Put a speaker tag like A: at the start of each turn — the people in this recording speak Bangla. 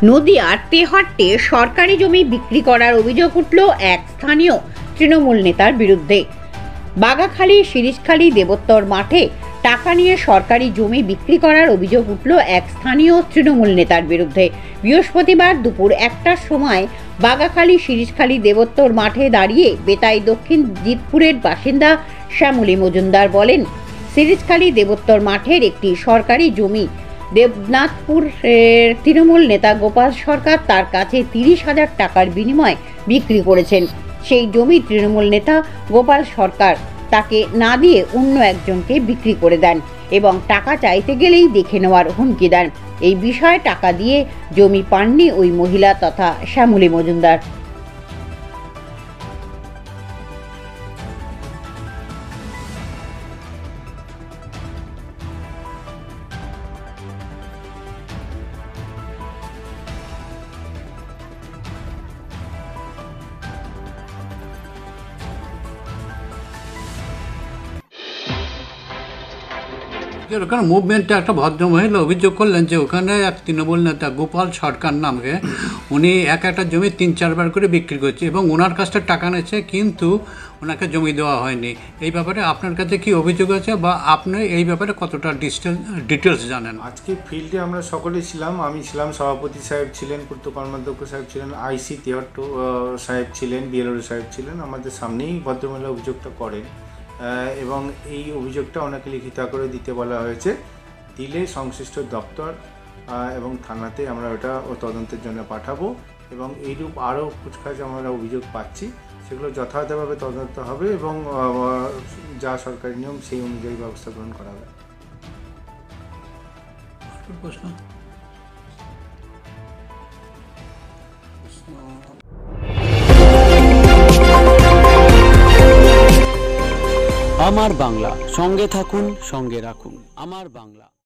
A: নদিয়ার তেহট্টে সরকারি জমি বিক্রি করার অভিযোগ উঠল এক স্থানীয় তৃণমূল নেতার বিরুদ্ধে। বাগাখালী শিরিষখালী দেবোত্তর মাঠে টাকা নিয়ে সরকারি জমি বিক্রি করার অভিযোগ উঠল এক স্থানীয় তৃণমূল নেতার বিরুদ্ধে। বৃহস্পতিবার দুপুর 1টার সময় বাগাখালী শিরিষখালী দেবোত্তর মাঠে দাঁড়িয়ে বেতাই দক্ষিণ জিতপুরের বাসিন্দা শ্যামলী মজুমদার বলেন, শিরিষখালী দেবোত্তর মাঠের একটি সরকারি জমি দেবনাথপুর তৃণমূল নেতা গোপাল সরকার তার কাছে 30,000 টাকার বিনিময়ে বিক্রি করেছেন। সেই জমি তৃণমূল নেতা গোপাল সরকার তাকে না দিয়ে অন্য একজনকে বিক্রি করে দেন এবং টাকা চাইতে গেলেই দেখে নেওয়ার হুমকি দেন। এই বিষয়ে টাকা দিয়ে জমি পাননি ওই মহিলা তথা শ্যামলী মজুমদার।
B: ওখানে মুভমেন্টে একটা ভদ্রমহিলা অভিযোগ করলেন যে ওখানে এক তৃণমূল নেতা গোপাল সরকার নামে উনি একটা জমি 3-4 বার করে বিক্রি করছে এবং ওনার কাছ থেকে টাকা নিয়েছে, কিন্তু ওনাকে জমি দেওয়া হয়নি। এই ব্যাপারে আপনার কাছে কি অভিযোগ আছে বা আপনি এই ব্যাপারে কতটা ডিটেলস জানেন?
C: আজকে ফিল্ডে আমরা সকলেই ছিলাম। আমি ছিলাম, সভাপতি সাহেব ছিলেন, পূর্ত কর্মাধ্যক্ষ সাহেব ছিলেন, আইসি তেহট্ট সাহেব ছিলেন, বিএলও সাহেব ছিলেন। আমাদের সামনেই ভদ্রমহিলা অভিযোগটা করেন এবং এই অভিযোগটা ওনাকে লিখিত আকারে দিতে বলা হয়েছে। দিলে সংশ্লিষ্ট দপ্তর এবং থানাতে আমরা ওটা তদন্তের জন্য পাঠাবো এবং এইরূপ আরও কুচকাচ আমরা অভিযোগ পাচ্ছি, সেগুলো যথাযথভাবে তদন্ত হবে এবং যা সরকারি নিয়ম সেই অনুযায়ী ব্যবস্থা গ্রহণ করা হবে।
D: আমার বাংলা, সঙ্গে থাকুন, সঙ্গে রাখুন আমার বাংলা।